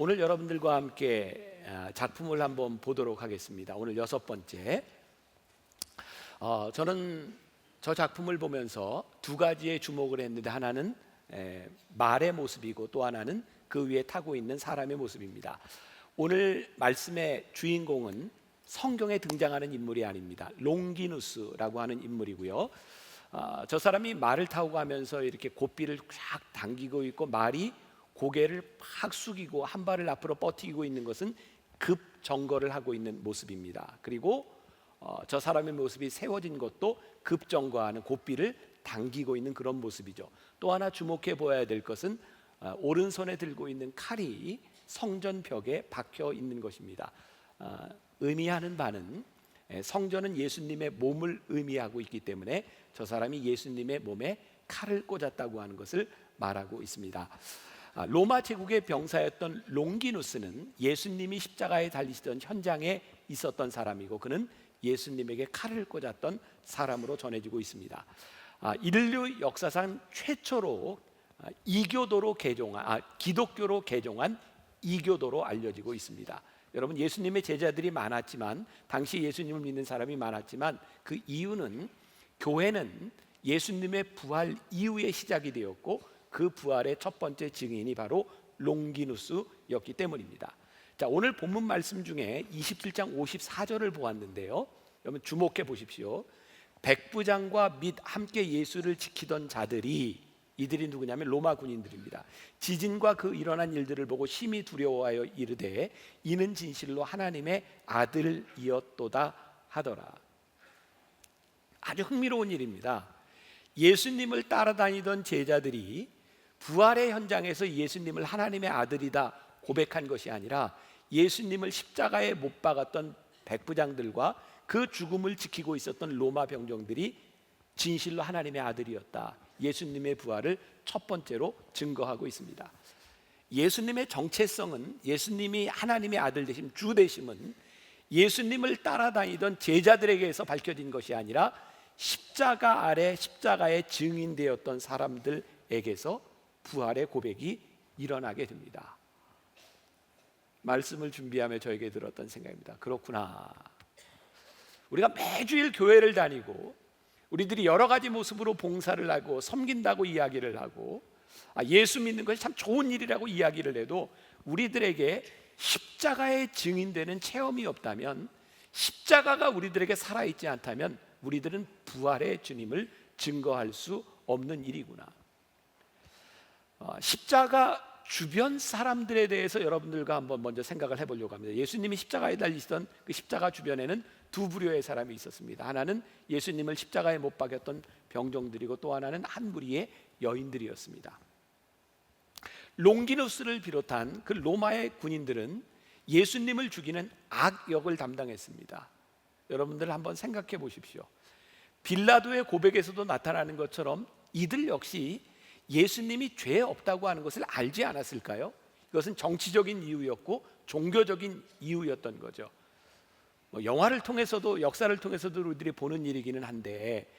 오늘 여러분들과 함께 작품을 한번 보도록 하겠습니다. 오늘 6번째. 저는 저 작품을 보면서 두 가지에 주목을 했는데, 하나는 말의 모습이고 또 하나는 그 위에 타고 있는 사람의 모습입니다. 오늘 말씀의 주인공은 성경에 등장하는 인물이 아닙니다. 롱기누스라고 하는 인물이고요. 저 사람이 말을 타고 가면서 이렇게 고삐를 쫙 당기고 있고, 말이 고개를 팍 숙이고 한 발을 앞으로 뻗티고 있는 것은 급정거를 하고 있는 모습입니다. 그리고 저 사람의 모습이 세워진 것도 급정거하는, 고삐를 당기고 있는 그런 모습이죠. 또 하나 주목해 보아야 될 것은 오른손에 들고 있는 칼이 성전 벽에 박혀 있는 것입니다. 의미하는 바는 성전은 예수님의 몸을 의미하고 있기 때문에 저 사람이 예수님의 몸에 칼을 꽂았다고 하는 것을 말하고 있습니다. 로마 제국의 병사였던 롱기누스는 예수님이 십자가에 달리시던 현장에 있었던 사람이고, 그는 예수님에게 칼을 꽂았던 사람으로 전해지고 있습니다. 인류 역사상 최초로 이교도로 개종한, 기독교로 개종한 이교도로 알려지고 있습니다. 여러분, 예수님의 제자들이 많았지만, 당시 예수님을 믿는 사람이 많았지만, 그 이유는 교회는 예수님의 부활 이후에 시작이 되었고, 그 부활의 첫 번째 증인이 바로 롱기누스였기 때문입니다. 자, 오늘 본문 말씀 중에 27장 54절을 보았는데요, 여러분 주목해 보십시오. 백부장과 및 함께 예수를 지키던 자들이, 이들이 누구냐면 로마 군인들입니다. 지진과 그 일어난 일들을 보고 심히 두려워하여 이르되 이는 진실로 하나님의 아들이었도다 하더라. 아주 흥미로운 일입니다. 예수님을 따라다니던 제자들이 부활의 현장에서 예수님을 하나님의 아들이다 고백한 것이 아니라, 예수님을 십자가에 못 박았던 백부장들과 그 죽음을 지키고 있었던 로마 병정들이 진실로 하나님의 아들이었다, 예수님의 부활을 첫 번째로 증거하고 있습니다. 예수님의 정체성은, 예수님이 하나님의 아들 되심, 주 되심은 예수님을 따라다니던 제자들에게서 밝혀진 것이 아니라 십자가 아래 십자가의 증인되었던 사람들에게서 부활의 고백이 일어나게 됩니다. 말씀을 준비하며 저에게 들었던 생각입니다. 그렇구나, 우리가 매주일 교회를 다니고 우리들이 여러 가지 모습으로 봉사를 하고 섬긴다고 이야기를 하고, 예수 믿는 것이 참 좋은 일이라고 이야기를 해도 우리들에게 십자가의 증인되는 체험이 없다면, 십자가가 우리들에게 살아있지 않다면 우리들은 부활의 주님을 증거할 수 없는 일이구나. 십자가 주변 사람들에 대해서 여러분들과 한번 먼저 생각을 해보려고 합니다. 예수님이 십자가에 달리시던 그 십자가 주변에는 두 부류의 사람이 있었습니다. 하나는 예수님을 십자가에 못 박였던 병정들이고, 또 하나는 한 무리의 여인들이었습니다. 롱기누스를 비롯한 그 로마의 군인들은 예수님을 죽이는 악역을 담당했습니다. 여러분들 한번 생각해 보십시오. 빌라도의 고백에서도 나타나는 것처럼 이들 역시 예수님이 죄 없다고 하는 것을 알지 않았을까요? 이것은 정치적인 이유였고 종교적인 이유였던 거죠. 영화를 통해서도, 역사를 통해서도 우리들이 보는 일이기는 한데,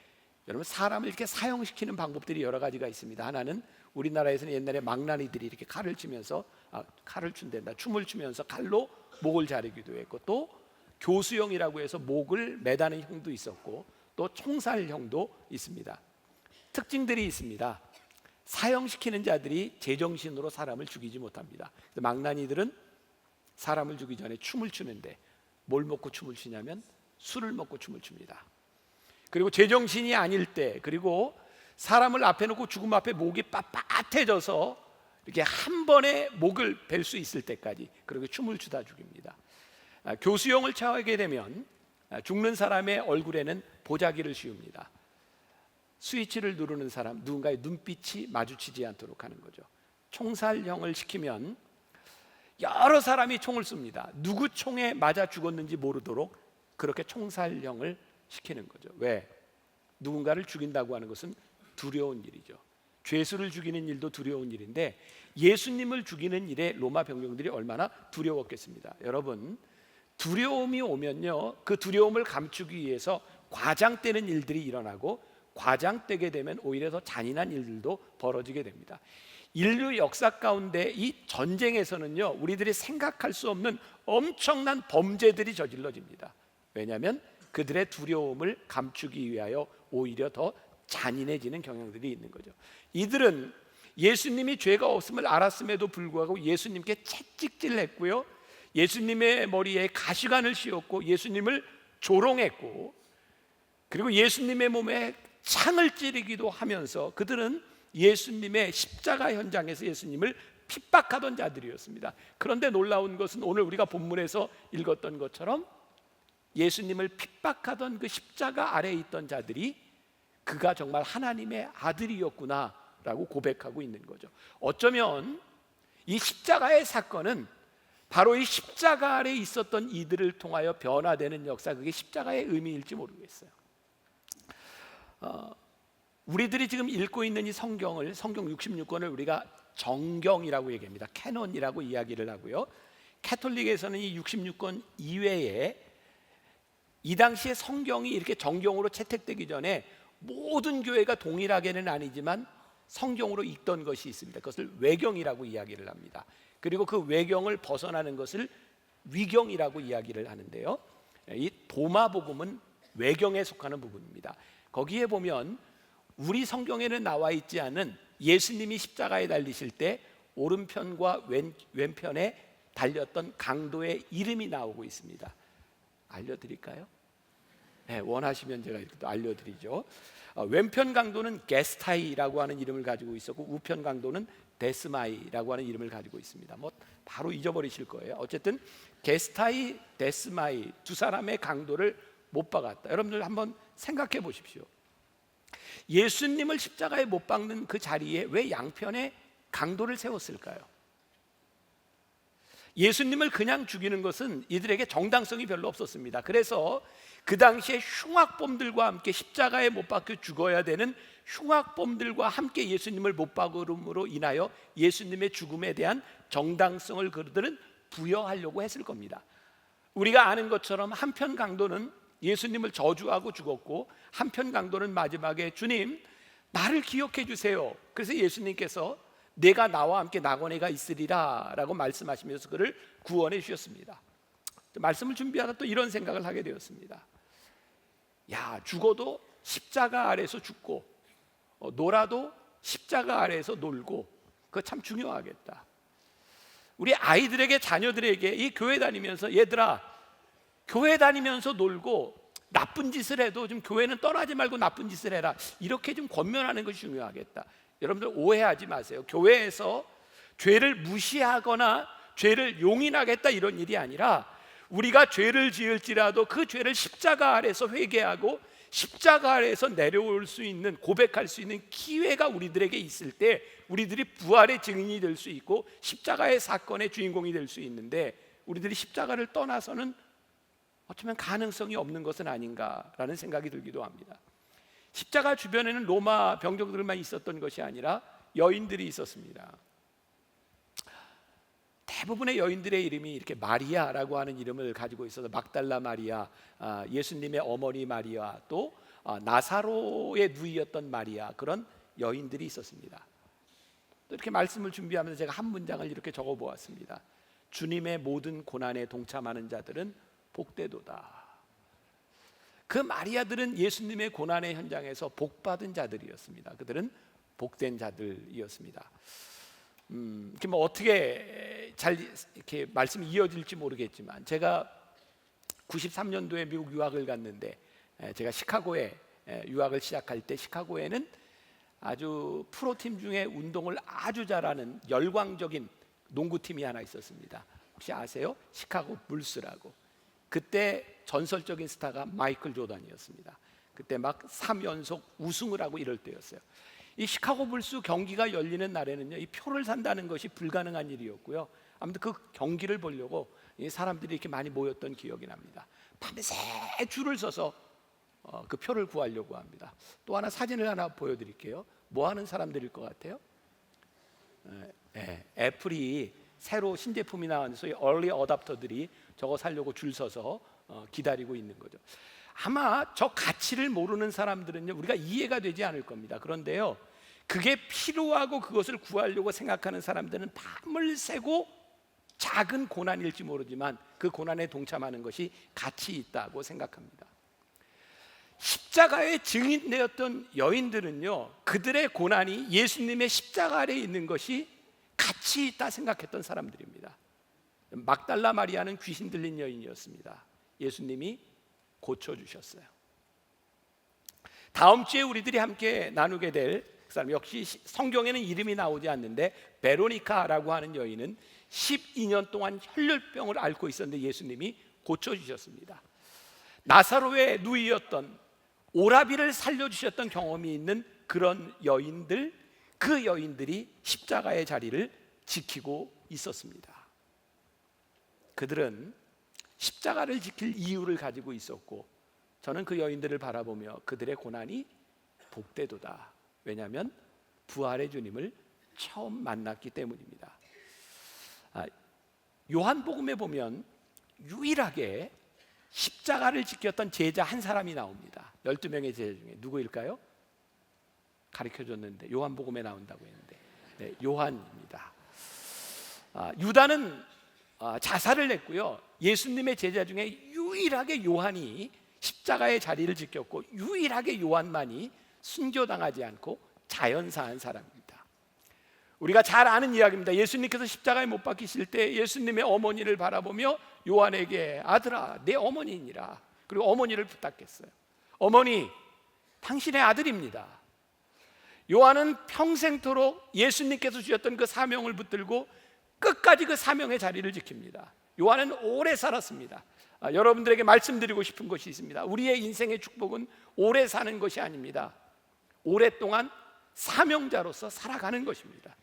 여러분, 사람을 이렇게 사형시키는 방법들이 여러 가지가 있습니다. 하나는 우리나라에서는 옛날에 망나니들이 이렇게 칼을 치면서, 칼을 춘댄다, 춤을 추면서 칼로 목을 자르기도 했고, 또 교수형이라고 해서 목을 매다는 형도 있었고, 또 총살형도 있습니다. 특징들이 있습니다. 사형시키는 자들이 제정신으로 사람을 죽이지 못합니다. 망나니들은 사람을 죽이기 전에 춤을 추는데, 뭘 먹고 춤을 추냐면 술을 먹고 춤을 춥니다. 그리고 제정신이 아닐 때, 그리고 사람을 앞에 놓고 죽음 앞에 목이 빳빳해져서 이렇게 한 번에 목을 벨 수 있을 때까지 그렇게 춤을 추다 죽입니다. 교수형을 처하게 되면 죽는 사람의 얼굴에는 보자기를 씌웁니다. 스위치를 누르는 사람, 누군가의 눈빛이 마주치지 않도록 하는 거죠. 총살형을 시키면 여러 사람이 총을 쏩니다. 누구 총에 맞아 죽었는지 모르도록 그렇게 총살형을 시키는 거죠. 왜? 누군가를 죽인다고 하는 것은 두려운 일이죠. 죄수를 죽이는 일도 두려운 일인데, 예수님을 죽이는 일에 로마 병력들이 얼마나 두려웠겠습니다. 여러분, 두려움이 오면요, 그 두려움을 감추기 위해서 과장되는 일들이 일어나고, 과장되게 되면 오히려 더 잔인한 일들도 벌어지게 됩니다. 인류 역사 가운데 이 전쟁에서는요, 우리들이 생각할 수 없는 엄청난 범죄들이 저질러집니다. 왜냐하면 그들의 두려움을 감추기 위하여 오히려 더 잔인해지는 경향들이 있는 거죠. 이들은 예수님이 죄가 없음을 알았음에도 불구하고 예수님께 채찍질을 했고요, 예수님의 머리에 가시관을 씌웠고 예수님을 조롱했고, 그리고 예수님의 몸에 창을 찌르기도 하면서 그들은 예수님의 십자가 현장에서 예수님을 핍박하던 자들이었습니다. 그런데 놀라운 것은 오늘 우리가 본문에서 읽었던 것처럼 예수님을 핍박하던 그 십자가 아래에 있던 자들이 그가 정말 하나님의 아들이었구나 라고 고백하고 있는 거죠. 어쩌면 이 십자가의 사건은 바로 이 십자가 아래에 있었던 이들을 통하여 변화되는 역사, 그게 십자가의 의미일지 모르겠어요. 우리들이 지금 읽고 있는 이 성경 66권을 우리가 정경이라고 얘기합니다. 캐논이라고 이야기를 하고요, 캐톨릭에서는 이 66권 이외에 이 당시에 성경이 이렇게 정경으로 채택되기 전에 모든 교회가 동일하게는 아니지만 성경으로 읽던 것이 있습니다. 그것을 외경이라고 이야기를 합니다. 그리고 그 외경을 벗어나는 것을 위경이라고 이야기를 하는데요, 이 도마복음은 외경에 속하는 부분입니다. 거기에 보면 우리 성경에는 나와 있지 않은 예수님이 십자가에 달리실 때 오른편과 왼편에 달렸던 강도의 이름이 나오고 있습니다. 알려드릴까요? 네, 원하시면 제가 이렇게 또 알려드리죠. 왼편 강도는 게스타이라고 하는 이름을 가지고 있었고, 우편 강도는 데스마이라고 하는 이름을 가지고 있습니다. 뭐 바로 잊어버리실 거예요. 어쨌든 게스타이, 데스마이 두 사람의 강도를 못 박았다. 여러분들 한번 생각해 보십시오. 예수님을 십자가에 못 박는 그 자리에 왜 양편에 강도를 세웠을까요? 예수님을 그냥 죽이는 것은 이들에게 정당성이 별로 없었습니다. 그래서 그 당시에 흉악범들과 함께 십자가에 못 박혀 죽어야 되는 흉악범들과 함께 예수님을 못 박음으로 인하여 예수님의 죽음에 대한 정당성을 그들은 부여하려고 했을 겁니다. 우리가 아는 것처럼 한편 강도는 예수님을 저주하고 죽었고, 한편 강도는 마지막에 주님 나를 기억해 주세요. 그래서 예수님께서 내가 나와 함께 낙원에가 있으리라 라고 말씀하시면서 그를 구원해 주셨습니다. 말씀을 준비하다 또 이런 생각을 하게 되었습니다. 야, 죽어도 십자가 아래에서 죽고 놀아도 십자가 아래에서 놀고, 그거 참 중요하겠다. 우리 아이들에게, 자녀들에게 이 교회 다니면서 얘들아, 교회 다니면서 놀고 나쁜 짓을 해도 좀 교회는 떠나지 말고 나쁜 짓을 해라, 이렇게 좀 권면하는 것이 중요하겠다. 여러분들 오해하지 마세요. 교회에서 죄를 무시하거나 죄를 용인하겠다 이런 일이 아니라, 우리가 죄를 지을지라도 그 죄를 십자가 아래에서 회개하고 십자가 아래에서 내려올 수 있는, 고백할 수 있는 기회가 우리들에게 있을 때 우리들이 부활의 증인이 될 수 있고 십자가의 사건의 주인공이 될 수 있는데, 우리들이 십자가를 떠나서는 어쩌면 가능성이 없는 것은 아닌가라는 생각이 들기도 합니다. 십자가 주변에는 로마 병력들만 있었던 것이 아니라 여인들이 있었습니다. 대부분의 여인들의 이름이 이렇게 마리아라고 하는 이름을 가지고 있어서 막달라 마리아, 예수님의 어머니 마리아, 또 나사로의 누이였던 마리아, 그런 여인들이 있었습니다. 또 이렇게 말씀을 준비하면서 제가 한 문장을 이렇게 적어 보았습니다. 주님의 모든 고난에 동참하는 자들은 복되도다. 그 마리아들은 예수님의 고난의 현장에서 복받은 자들이었습니다. 그들은 복된 자들이었습니다. 뭐 어떻게 잘 이렇게 말씀이 이어질지 모르겠지만, 제가 93년도에 미국 유학을 갔는데, 제가 시카고에 유학을 시작할 때 시카고에는 아주 프로팀 중에 운동을 아주 잘하는 열광적인 농구팀이 하나 있었습니다. 혹시 아세요? 시카고 불스라고. 그때 전설적인 스타가 마이클 조던이었습니다. 그때 막 3연속 우승을 하고 이럴 때였어요. 이 시카고 불스 경기가 열리는 날에는요, 이 표를 산다는 것이 불가능한 일이었고요. 아무튼 그 경기를 보려고 이 사람들이 이렇게 많이 모였던 기억이 납니다. 밤새 줄을 서서 그 표를 구하려고 합니다. 또 하나 사진을 하나 보여드릴게요. 뭐 하는 사람들일 것 같아요? 애플이 새로 신제품이 나온 소위 얼리 어답터들이 저거 사려고 줄 서서 기다리고 있는 거죠. 아마 저 가치를 모르는 사람들은요, 우리가 이해가 되지 않을 겁니다. 그런데요, 그게 필요하고 그것을 구하려고 생각하는 사람들은 밤을 새고 작은 고난일지 모르지만 그 고난에 동참하는 것이 가치 있다고 생각합니다. 십자가의 증인되었던 여인들은요, 그들의 고난이 예수님의 십자가 아래에 있는 것이 가치 있다 생각했던 사람들입니다. 막달라 마리아는 귀신 들린 여인이었습니다. 예수님이 고쳐주셨어요. 다음 주에 우리들이 함께 나누게 될 그 사람, 역시 성경에는 이름이 나오지 않는데 베로니카라고 하는 여인은 12년 동안 혈혈병을 앓고 있었는데 예수님이 고쳐주셨습니다. 나사로의 누이였던 오라비를 살려주셨던 경험이 있는 그런 여인들, 그 여인들이 십자가의 자리를 지키고 있었습니다. 그들은 십자가를 지킬 이유를 가지고 있었고, 저는 그 여인들을 바라보며 그들의 고난이 복되도다. 왜냐하면 부활의 주님을 처음 만났기 때문입니다. 요한복음에 보면 유일하게 십자가를 지켰던 제자 한 사람이 나옵니다. 12명의 제자 중에 누구일까요? 가르쳐줬는데 요한복음에 나온다고 했는데, 네, 요한입니다. 유다는 자살을 했고요. 예수님의 제자 중에 유일하게 요한이 십자가의 자리를 지켰고, 유일하게 요한만이 순교당하지 않고 자연사한 사람입니다. 우리가 잘 아는 이야기입니다. 예수님께서 십자가에 못 박히실 때 예수님의 어머니를 바라보며 요한에게 아들아 내 어머니니라, 그리고 어머니를 부탁했어요. 어머니, 당신의 아들입니다. 요한은 평생토록 예수님께서 주셨던 그 사명을 붙들고 끝까지 그 사명의 자리를 지킵니다. 요한은 오래 살았습니다. 여러분들에게 말씀드리고 싶은 것이 있습니다. 우리의 인생의 축복은 오래 사는 것이 아닙니다. 오랫동안 사명자로서 살아가는 것입니다.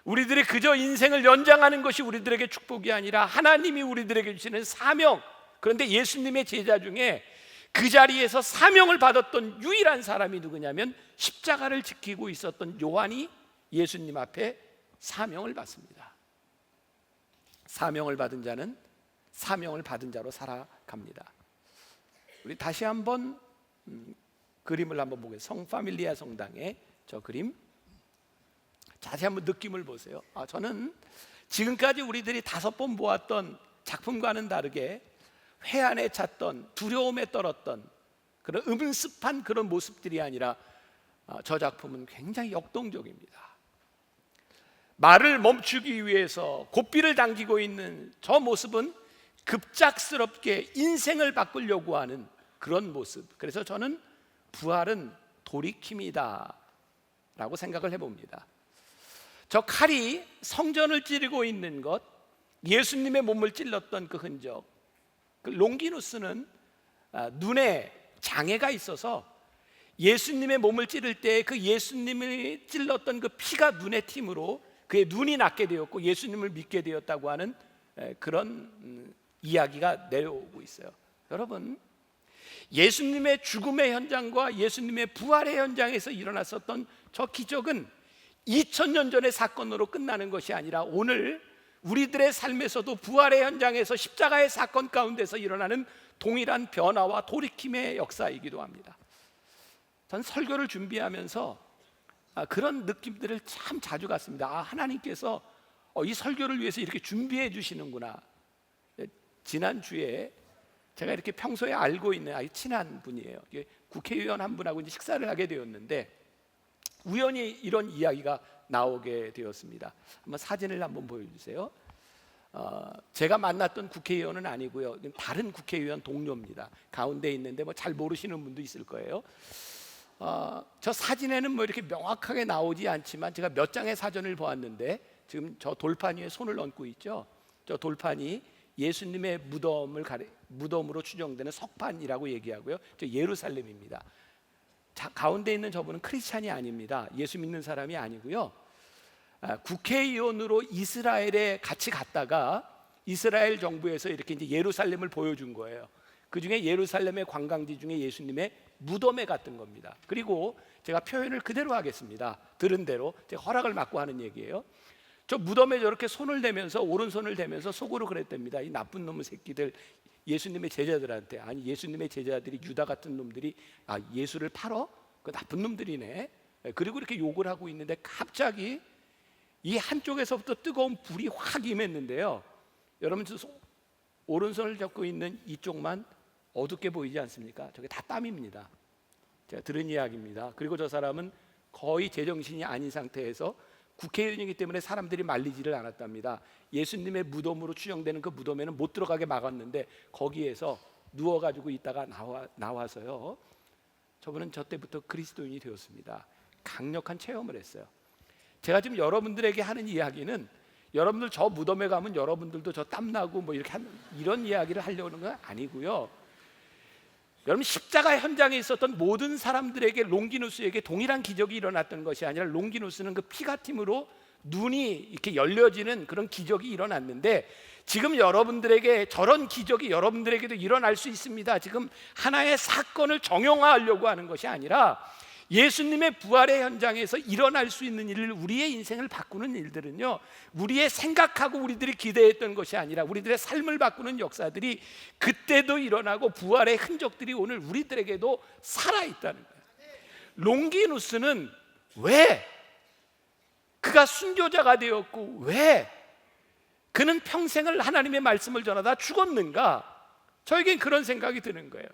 우리들이 그저 인생을 연장하는 것이 우리들에게 축복이 아니라 하나님이 우리들에게 주시는 사명. 그런데 예수님의 제자 중에 그 자리에서 사명을 받았던 유일한 사람이 누구냐면 십자가를 지키고 있었던 요한이 예수님 앞에 사명을 받습니다. 사명을 받은 자는 사명을 받은 자로 살아갑니다. 우리 다시 한번 그림을 한번 보겠습니다. 성파밀리아 성당의 저 그림 자세히 한번 느낌을 보세요. 저는 지금까지 우리들이 5번 보았던 작품과는 다르게 회한에 찼던, 두려움에 떨었던 그런 음습한 그런 모습들이 아니라 저 작품은 굉장히 역동적입니다. 말을 멈추기 위해서 고삐를 당기고 있는 저 모습은 급작스럽게 인생을 바꾸려고 하는 그런 모습. 그래서 저는 부활은 돌이킴이다 라고 생각을 해봅니다. 저 칼이 성전을 찌르고 있는 것, 예수님의 몸을 찔렀던 그 흔적, 그 롱기누스는 눈에 장애가 있어서 예수님의 몸을 찌를 때 그 예수님을 찔렀던 그 피가 눈에 튀므로 그의 눈이 낫게 되었고 예수님을 믿게 되었다고 하는 그런 이야기가 내려오고 있어요. 여러분, 예수님의 죽음의 현장과 예수님의 부활의 현장에서 일어났었던 저 기적은 2000년 전의 사건으로 끝나는 것이 아니라 오늘 우리들의 삶에서도 부활의 현장에서 십자가의 사건 가운데서 일어나는 동일한 변화와 돌이킴의 역사이기도 합니다. 전 설교를 준비하면서 그런 느낌들을 참 자주 갖습니다. 하나님께서 이 설교를 위해서 이렇게 준비해 주시는구나. 지난주에 제가 이렇게 평소에 알고 있는 아주 친한 분이에요. 국회의원 한 분하고 이제 식사를 하게 되었는데 우연히 이런 이야기가 나오게 되었습니다. 한번 사진을 한번 보여주세요. 제가 만났던 국회의원은 아니고요. 다른 국회의원 동료입니다. 가운데 있는데 뭐 잘 모르시는 분도 있을 거예요. 저 사진에는 뭐 이렇게 명확하게 나오지 않지만 제가 몇 장의 사진을 보았는데 지금 저 돌판 위에 손을 얹고 있죠. 저 돌판이 예수님의 무덤으로 추정되는 석판이라고 얘기하고요. 저 예루살렘입니다. 가운데 있는 저분은 크리스찬이 아닙니다. 예수 믿는 사람이 아니고요. 국회의원으로 이스라엘에 같이 갔다가 이스라엘 정부에서 이렇게 이제 예루살렘을 보여준 거예요. 그 중에 예루살렘의 관광지 중에 예수님의 무덤에 갔던 겁니다. 그리고 제가 표현을 그대로 하겠습니다. 들은 대로 제가 허락을 받고 하는 얘기예요. 저 무덤에 저렇게 손을 대면서 오른손을 대면서 속으로 그랬답니다. 이 나쁜 놈의 새끼들, 예수님의 제자들한테. 아니, 예수님의 제자들이 유다 같은 놈들이 예수를 팔어? 그 나쁜 놈들이네. 그리고 이렇게 욕을 하고 있는데 갑자기 이 한쪽에서부터 뜨거운 불이 확 임했는데요. 여러분, 오른손을 잡고 있는 이쪽만 어둡게 보이지 않습니까? 저게 다 땀입니다. 제가 들은 이야기입니다. 그리고 저 사람은 거의 제정신이 아닌 상태에서 국회의원이기 때문에 사람들이 말리지를 않았답니다. 예수님의 무덤으로 추정되는 그 무덤에는 못 들어가게 막았는데 거기에서 누워가지고 있다가 나와서요. 저분은 저 때부터 그리스도인이 되었습니다. 강력한 체험을 했어요. 제가 지금 여러분들에게 하는 이야기는, 여러분들 저 무덤에 가면 여러분들도 저 땀나고 뭐 이렇게 이런 이야기를 하려는 건 아니고요. 여러분, 십자가 현장에 있었던 모든 사람들에게, 롱기누스에게 동일한 기적이 일어났던 것이 아니라, 롱기누스는 그 피가 튀므로 눈이 이렇게 열려지는 그런 기적이 일어났는데, 지금 여러분들에게 저런 기적이 여러분들에게도 일어날 수 있습니다. 지금 하나의 사건을 정형화하려고 하는 것이 아니라, 예수님의 부활의 현장에서 일어날 수 있는 일, 우리의 인생을 바꾸는 일들은요, 우리의 생각하고 우리들이 기대했던 것이 아니라 우리들의 삶을 바꾸는 역사들이 그때도 일어나고 부활의 흔적들이 오늘 우리들에게도 살아있다는 거예요. 롱기누스는 왜 그가 순교자가 되었고 왜 그는 평생을 하나님의 말씀을 전하다 죽었는가? 저에겐 그런 생각이 드는 거예요.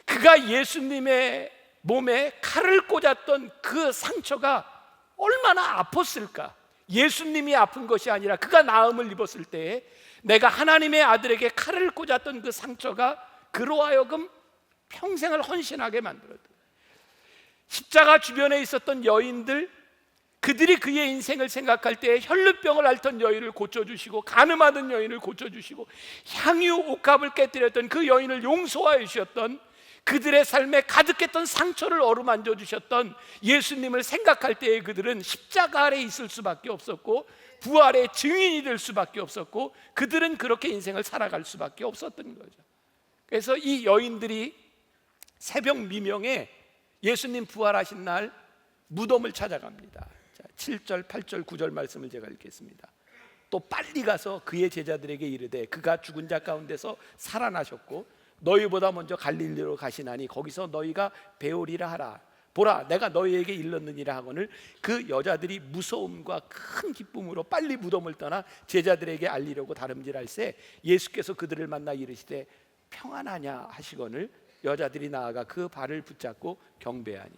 그가 예수님의 몸에 칼을 꽂았던 그 상처가 얼마나 아팠을까? 예수님이 아픈 것이 아니라 그가 나음을 입었을 때에 내가 하나님의 아들에게 칼을 꽂았던 그 상처가 그로 하여금 평생을 헌신하게 만들었다. 십자가 주변에 있었던 여인들, 그들이 그의 인생을 생각할 때 혈루병을 앓던 여인을 고쳐주시고, 간음하던 여인을 고쳐주시고, 향유 옥합을 깨뜨렸던 그 여인을 용서하여 주셨던, 그들의 삶에 가득했던 상처를 어루만져 주셨던 예수님을 생각할 때에 그들은 십자가 아래 있을 수밖에 없었고 부활의 증인이 될 수밖에 없었고 그들은 그렇게 인생을 살아갈 수밖에 없었던 거죠. 그래서 이 여인들이 새벽 미명에 예수님 부활하신 날 무덤을 찾아갑니다. 자, 7절, 8절, 9절 말씀을 제가 읽겠습니다. 또 빨리 가서 그의 제자들에게 이르되 그가 죽은 자 가운데서 살아나셨고 너희보다 먼저 갈릴리로 가시나니 거기서 너희가 배우리라 하라. 보라, 내가 너희에게 일렀느니라 하거늘 그 여자들이 무서움과 큰 기쁨으로 빨리 무덤을 떠나 제자들에게 알리려고 다름질할새 예수께서 그들을 만나 이르시되 평안하냐 하시거늘 여자들이 나아가 그 발을 붙잡고 경배하니.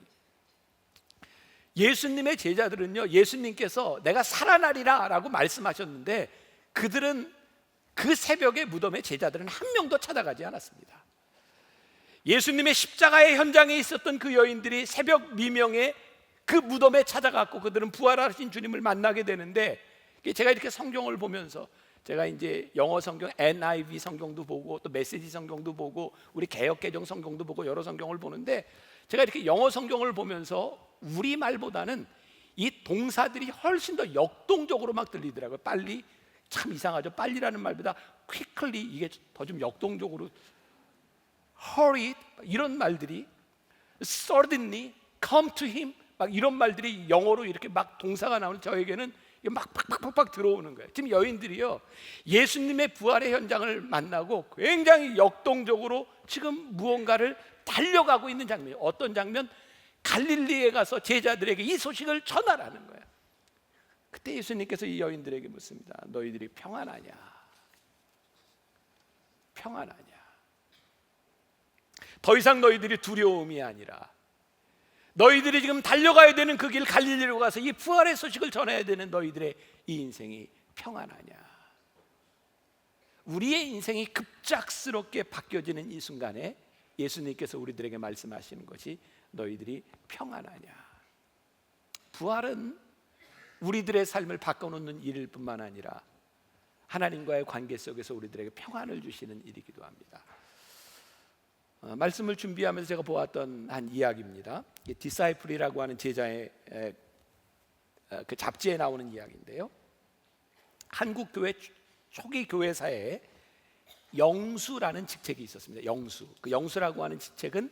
예수님의 제자들은요, 예수님께서 내가 살아나리라 라고 말씀하셨는데 그들은 그 새벽에 무덤에 제자들은 한 명도 찾아가지 않았습니다. 예수님의 십자가의 현장에 있었던 그 여인들이 새벽 미명에 그 무덤에 찾아갔고 그들은 부활하신 주님을 만나게 되는데, 제가 이렇게 성경을 보면서 제가 이제 영어 성경 NIV 성경도 보고 또 메시지 성경도 보고 우리 개역개정 성경도 보고 여러 성경을 보는데, 제가 이렇게 영어 성경을 보면서 우리말보다는 이 동사들이 훨씬 더 역동적으로 막 들리더라고요. 빨리, 참 이상하죠. 빨리라는 말보다 quickly, 이게 더 좀 역동적으로, hurry 이런 말들이, suddenly, come to him 막 이런 말들이 영어로 이렇게 막 동사가 나오는 저에게는 막 팍팍팍팍 들어오는 거예요. 지금 여인들이요, 예수님의 부활의 현장을 만나고 굉장히 역동적으로 지금 무언가를 달려가고 있는 장면이에요. 어떤 장면? 갈릴리에 가서 제자들에게 이 소식을 전하라는 거예요. 그때 예수님께서 이 여인들에게 묻습니다. 너희들이 평안하냐? 평안하냐? 더 이상 너희들이 두려움이 아니라 너희들이 지금 달려가야 되는 그 길 갈릴리로 가서 이 부활의 소식을 전해야 되는 너희들의 이 인생이 평안하냐? 우리의 인생이 급작스럽게 바뀌어지는 이 순간에 예수님께서 우리들에게 말씀하시는 것이 너희들이 평안하냐? 부활은 우리들의 삶을 바꿔놓는 일일 뿐만 아니라 하나님과의 관계 속에서 우리들에게 평안을 주시는 일이기도 합니다. 말씀을 준비하면서 제가 보았던 한 이야기입니다. 디사이플이라고 하는 제자의 그 잡지에 나오는 이야기인데요, 한국 교회 초기 교회사에 영수라는 직책이 있었습니다. 영수. 그 영수라고 하는 직책은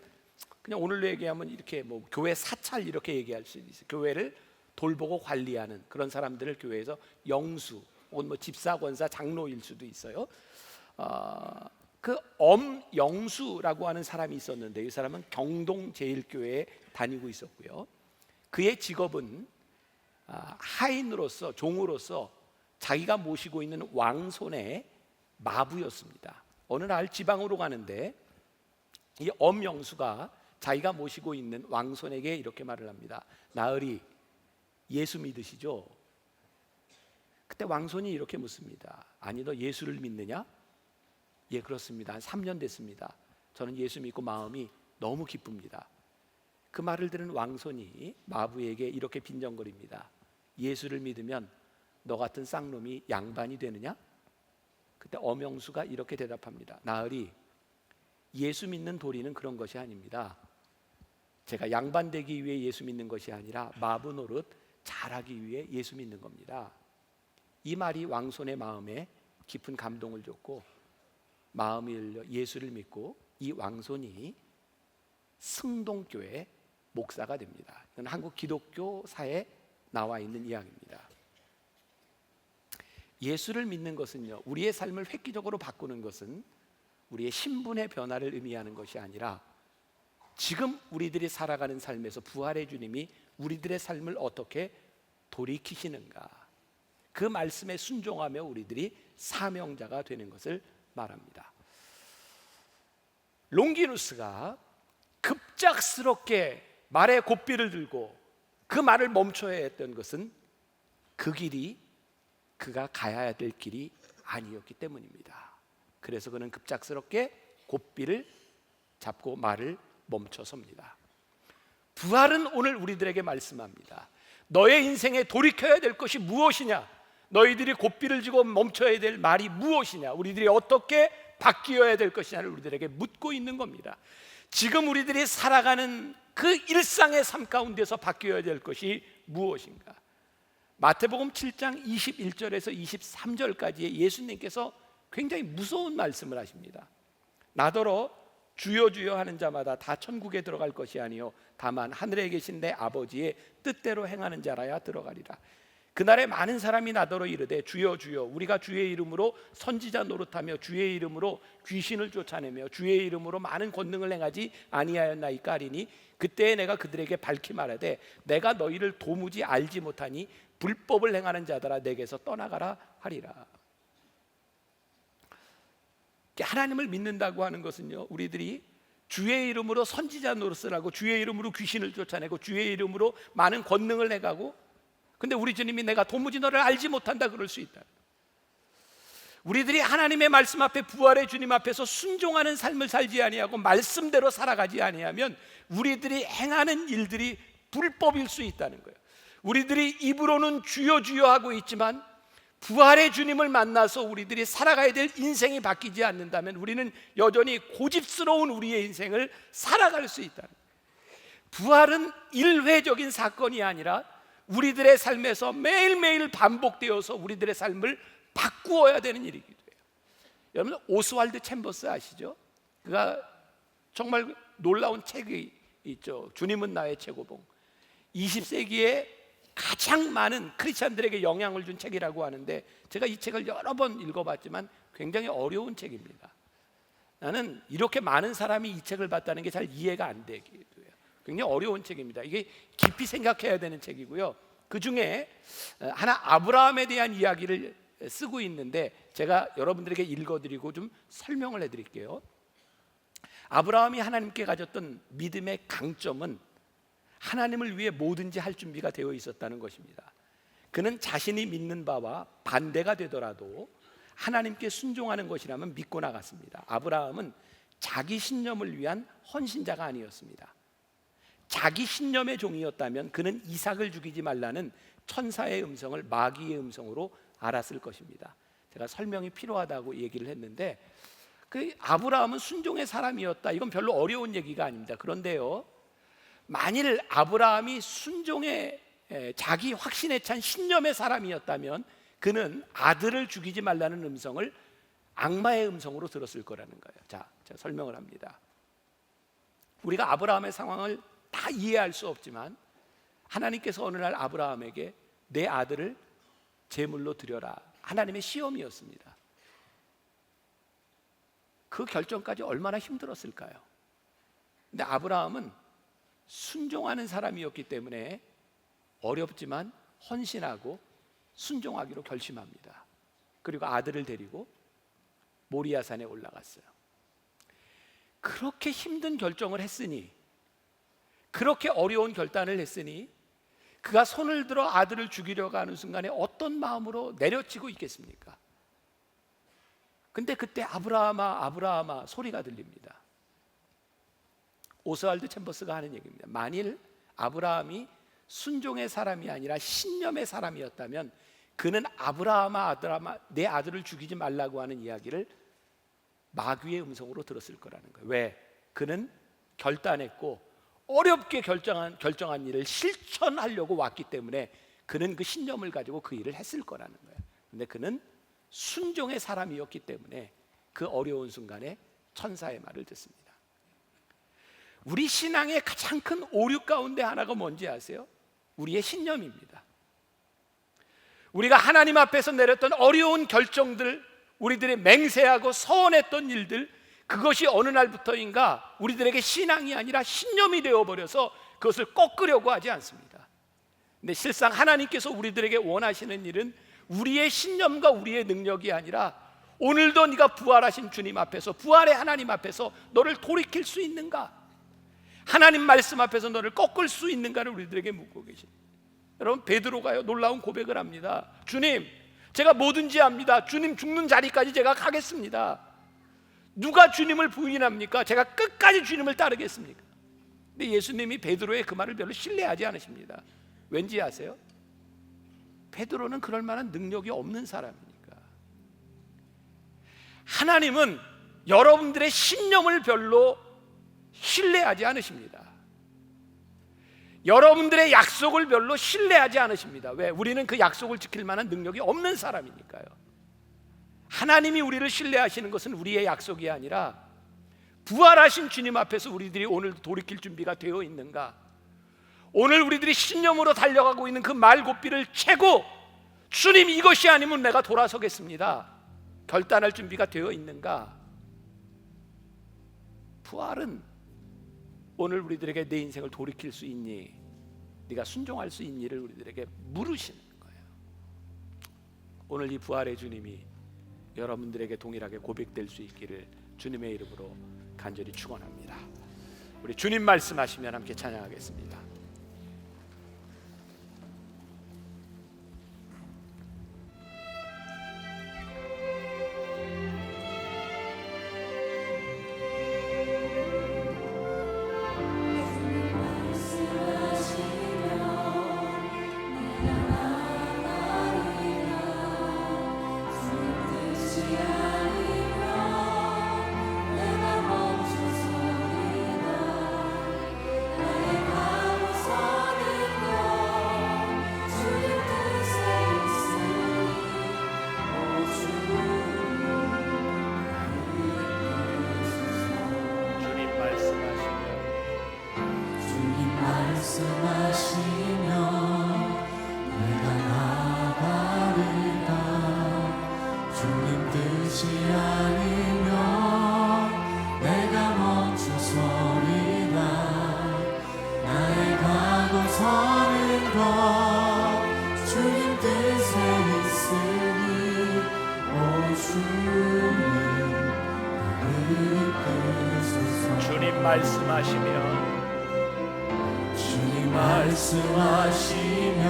그냥 오늘로 얘기하면 이렇게 뭐 교회 사찰 이렇게 얘기할 수 있어요. 교회를 돌보고 관리하는 그런 사람들을 교회에서 영수 혹은 뭐 집사, 권사, 장로일 수도 있어요. 그 엄영수라고 하는 사람이 있었는데 이 사람은 경동제일교회에 다니고 있었고요. 그의 직업은 하인으로서, 종으로서 자기가 모시고 있는 왕손의 마부였습니다. 어느 날 지방으로 가는데 이 엄영수가 자기가 모시고 있는 왕손에게 이렇게 말을 합니다. 나으리, 예수 믿으시죠? 그때 왕손이 이렇게 묻습니다. 아니, 너 예수를 믿느냐? 예, 그렇습니다. 한 3년 됐습니다. 저는 예수 믿고 마음이 너무 기쁩니다. 그 말을 들은 왕손이 마부에게 이렇게 빈정거립니다. 예수를 믿으면 너 같은 쌍놈이 양반이 되느냐? 그때 엄영수가 이렇게 대답합니다. 나으리, 예수 믿는 도리는 그런 것이 아닙니다. 제가 양반 되기 위해 예수 믿는 것이 아니라 마부 노릇 잘하기 위해 예수 믿는 겁니다. 이 말이 왕손의 마음에 깊은 감동을 줬고 마음이 열려 예수를 믿고 이 왕손이 승동교회 목사가 됩니다. 이건 한국 기독교사에 나와 있는 이야기입니다. 예수를 믿는 것은요, 우리의 삶을 획기적으로 바꾸는 것은 우리의 신분의 변화를 의미하는 것이 아니라 지금 우리들이 살아가는 삶에서 부활의 주님이 우리들의 삶을 어떻게 돌이키시는가, 그 말씀에 순종하며 우리들이 사명자가 되는 것을 말합니다. 롱기누스가 급작스럽게 말에 고삐를 들고 그 말을 멈춰야 했던 것은 그 길이 그가 가야 될 길이 아니었기 때문입니다. 그래서 그는 급작스럽게 고삐를 잡고 말을 멈춰섭니다. 부활은 오늘 우리들에게 말씀합니다. 너의 인생에 돌이켜야 될 것이 무엇이냐? 너희들이 고삐를 쥐고 멈춰야 될 말이 무엇이냐? 우리들이 어떻게 바뀌어야 될 것이냐를 우리들에게 묻고 있는 겁니다. 지금 우리들이 살아가는 그 일상의 삶 가운데서 바뀌어야 될 것이 무엇인가? 마태복음 7장 21절에서 23절까지의 예수님께서 굉장히 무서운 말씀을 하십니다. 나더러 주여 주여 하는 자마다 다 천국에 들어갈 것이 아니요 다만 하늘에 계신 내 아버지의 뜻대로 행하는 자라야 들어가리라. 그날에 많은 사람이 나더러 이르되 주여 주여 우리가 주의 이름으로 선지자 노릇하며 주의 이름으로 귀신을 쫓아내며 주의 이름으로 많은 권능을 행하지 아니하였나이까 하리니 그때에 내가 그들에게 밝히 말하되 내가 너희를 도무지 알지 못하니 불법을 행하는 자들아 내게서 떠나가라 하리라. 하나님을 믿는다고 하는 것은요, 우리들이 주의 이름으로 선지자 노릇을 하고 주의 이름으로 귀신을 쫓아내고 주의 이름으로 많은 권능을 행하고, 근데 우리 주님이 내가 도무지 너를 알지 못한다 그럴 수 있다. 우리들이 하나님의 말씀 앞에 부활의 주님 앞에서 순종하는 삶을 살지 아니하고 말씀대로 살아가지 아니하면 우리들이 행하는 일들이 불법일 수 있다는 거예요. 우리들이 입으로는 주여 주여 하고 있지만 부활의 주님을 만나서 우리들이 살아가야 될 인생이 바뀌지 않는다면 우리는 여전히 고집스러운 우리의 인생을 살아갈 수 있다는 거예요. 부활은 일회적인 사건이 아니라 우리들의 삶에서 매일매일 반복되어서 우리들의 삶을 바꾸어야 되는 일이기도 해요. 여러분 오스왈드 챔버스 아시죠? 그가 정말 놀라운 책이 있죠. 주님은 나의 최고봉. 20세기에 가장 많은 크리스찬들에게 영향을 준 책이라고 하는데 제가 이 책을 여러 번 읽어봤지만 굉장히 어려운 책입니다. 나는 이렇게 많은 사람이 이 책을 봤다는 게 잘 이해가 안 되기도 해요. 굉장히 어려운 책입니다. 이게 깊이 생각해야 되는 책이고요. 그 중에 하나 아브라함에 대한 이야기를 쓰고 있는데 제가 여러분들에게 읽어드리고 좀 설명을 해드릴게요. 아브라함이 하나님께 가졌던 믿음의 강점은 하나님을 위해 뭐든지 할 준비가 되어 있었다는 것입니다. 그는 자신이 믿는 바와 반대가 되더라도 하나님께 순종하는 것이라면 믿고 나갔습니다. 아브라함은 자기 신념을 위한 헌신자가 아니었습니다. 자기 신념의 종이었다면 그는 이삭을 죽이지 말라는 천사의 음성을 마귀의 음성으로 알았을 것입니다. 제가 설명이 필요하다고 얘기를 했는데 그 아브라함은 순종의 사람이었다. 이건 별로 어려운 얘기가 아닙니다. 그런데요, 만일 아브라함이 순종의 자기 확신에 찬 신념의 사람이었다면 그는 아들을 죽이지 말라는 음성을 악마의 음성으로 들었을 거라는 거예요. 자, 제가 설명을 합니다. 우리가 아브라함의 상황을 다 이해할 수 없지만 하나님께서 어느 날 아브라함에게 내 아들을 제물로 드려라, 하나님의 시험이었습니다. 그 결정까지 얼마나 힘들었을까요? 근데 아브라함은 순종하는 사람이었기 때문에 어렵지만 헌신하고 순종하기로 결심합니다. 그리고 아들을 데리고 모리아산에 올라갔어요. 그렇게 힘든 결정을 했으니, 그렇게 어려운 결단을 했으니 그가 손을 들어 아들을 죽이려고 하는 순간에 어떤 마음으로 내려치고 있겠습니까? 근데 그때 아브라함아 아브라함아 소리가 들립니다. 오스왈드 챔버스가 하는 얘기입니다. 만일 아브라함이 순종의 사람이 아니라 신념의 사람이었다면 그는 아브라함아 아브라함아 내 아들을 죽이지 말라고 하는 이야기를 마귀의 음성으로 들었을 거라는 거예요. 왜? 그는 결단했고 어렵게 결정한 일을 실천하려고 왔기 때문에 그는 그 신념을 가지고 그 일을 했을 거라는 거예요. 근데 그는 순종의 사람이었기 때문에 그 어려운 순간에 천사의 말을 듣습니다. 우리 신앙의 가장 큰 오류 가운데 하나가 뭔지 아세요? 우리의 신념입니다. 우리가 하나님 앞에서 내렸던 어려운 결정들, 우리들의 맹세하고 서원했던 일들, 그것이 어느 날부터인가 우리들에게 신앙이 아니라 신념이 되어버려서 그것을 꺾으려고 하지 않습니다. 근데 실상 하나님께서 우리들에게 원하시는 일은 우리의 신념과 우리의 능력이 아니라 오늘도 네가 부활하신 주님 앞에서, 부활의 하나님 앞에서 너를 돌이킬 수 있는가, 하나님 말씀 앞에서 너를 꺾을 수 있는가를 우리들에게 묻고 계십니다. 여러분, 베드로가요 놀라운 고백을 합니다. 주님, 제가 뭐든지 합니다. 주님 죽는 자리까지 제가 가겠습니다. 누가 주님을 부인합니까? 제가 끝까지 주님을 따르겠습니까? 근데 예수님이 베드로의 그 말을 별로 신뢰하지 않으십니다. 왠지 아세요? 베드로는 그럴 만한 능력이 없는 사람이니까. 하나님은 여러분들의 신념을 별로 신뢰하지 않으십니다. 여러분들의 약속을 별로 신뢰하지 않으십니다. 왜? 우리는 그 약속을 지킬 만한 능력이 없는 사람이니까요. 하나님이 우리를 신뢰하시는 것은 우리의 약속이 아니라 부활하신 주님 앞에서 우리들이 오늘 돌이킬 준비가 되어 있는가, 오늘 우리들이 신념으로 달려가고 있는 그 말고삐를 채고 주님 이것이 아니면 내가 돌아서겠습니다 결단할 준비가 되어 있는가. 부활은 오늘 우리들에게 내 인생을 돌이킬 수 있니, 네가 순종할 수 있니를 우리들에게 물으시는 거예요. 오늘 이 부활의 주님이 여러분들에게 동일하게 고백될 수 있기를 주님의 이름으로 간절히 축원합니다. 우리 주님 말씀하시면 함께 찬양하겠습니다. 주님 말씀하시면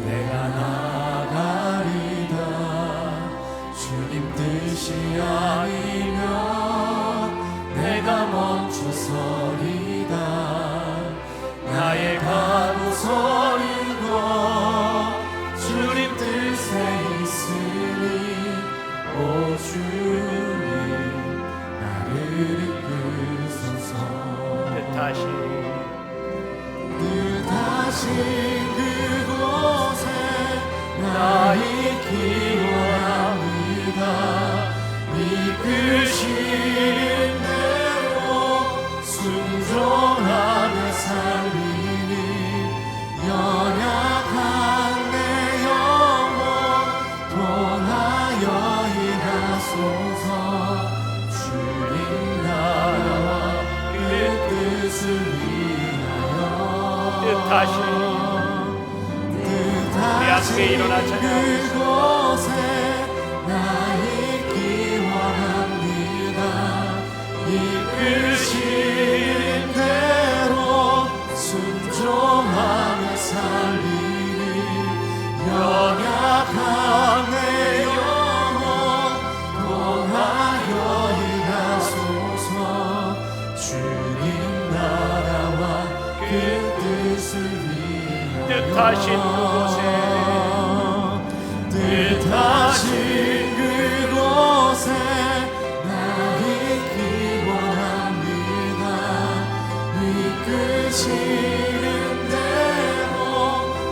내가 나아가리다. 주님 뜻이 아니면 내가 멈춰서리다. 나의 가고 서는 것 주님 뜻에 있으니 오 주님 나를 뜻하시면 함께 일어나 찬양하겠습니다. 그곳에 나 있기 원합니다. 이끄신 대로 순종하며 살리니 연약한 내 영혼 통하여 일하소서. 주님 나라와 그 뜻을 위하여 뜻하신 그곳에 뜻하신 그곳에 나 있기 원합니다. 이끄시는 대로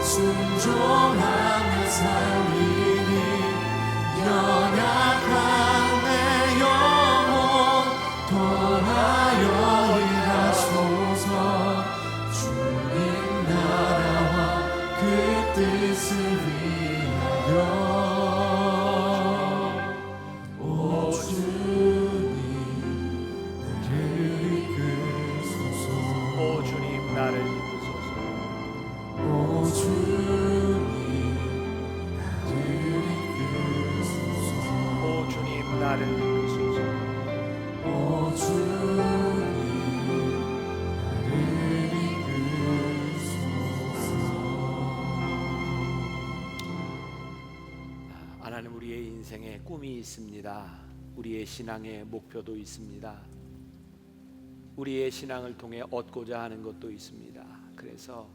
순종하며 살리니 연약한 내 영혼 통하여 일하소서. 주님 나라와 그 뜻을 위하여 오 주님 나를 이끄소서. 오 주님 나를 이끄소서. 오 주님 나를 이끄소서. 오 주님 나를 이끄소서. 오 주님 나를 이끄소서. 하나님, 우리의 인생에 꿈이 있습니다. 우리의 신앙의 목표도 있습니다. 우리의 신앙을 통해 얻고자 하는 것도 있습니다. 그래서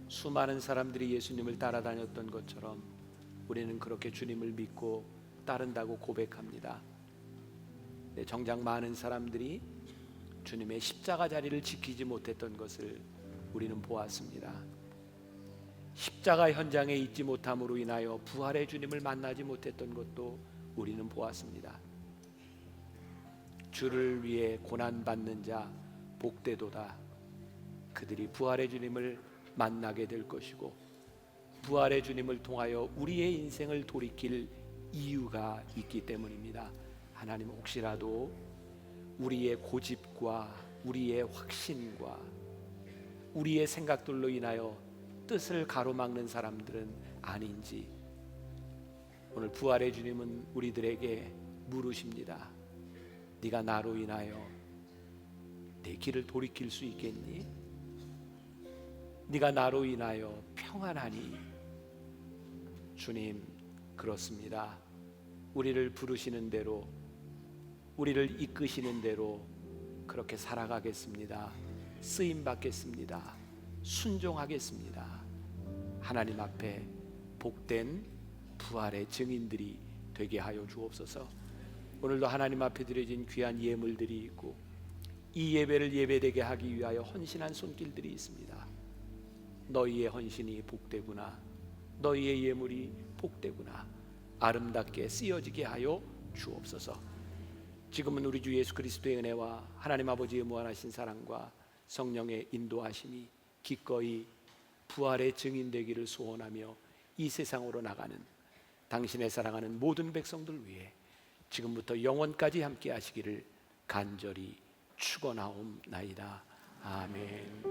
수많은 사람들이 예수님을 따라다녔던 것처럼 우리는 그렇게 주님을 믿고 따른다고 고백합니다. 정작 많은 사람들이 주님의 십자가 자리를 지키지 못했던 것을 우리는 보았습니다. 십자가 현장에 있지 못함으로 인하여 부활의 주님을 만나지 못했던 것도 우리는 보았습니다. 주를 위해 고난받는 자 복되도다. 그들이 부활의 주님을 만나게 될 것이고, 부활의 주님을 통하여 우리의 인생을 돌이킬 이유가 있기 때문입니다. 하나님, 혹시라도 우리의 고집과 우리의 확신과 우리의 생각들로 인하여 뜻을 가로막는 사람들은 아닌지, 오늘 부활의 주님은 우리들에게 물으십니다. 네가 나로 인하여 내 길을 돌이킬 수 있겠니? 네가 나로 인하여 평안하니? 주님, 그렇습니다. 우리를 부르시는 대로, 우리를 이끄시는 대로 그렇게 살아가겠습니다. 쓰임 받겠습니다. 순종하겠습니다. 하나님 앞에 복된 부활의 증인들이 되게 하여 주옵소서. 오늘도 하나님 앞에 드려진 귀한 예물들이 있고, 이 예배를 예배되게 하기 위하여 헌신한 손길들이 있습니다. 너희의 헌신이 복되구나, 너희의 예물이 복되구나, 아름답게 쓰여지게 하여 주옵소서. 지금은 우리 주 예수 그리스도의 은혜와 하나님 아버지의 무한하신 사랑과 성령의 인도하심이 기꺼이 부활의 증인 되기를 소원하며 이 세상으로 나가는 당신의 사랑하는 모든 백성들 위해 지금부터 영원까지 함께 하시기를 간절히 축원하옵나이다. 아멘.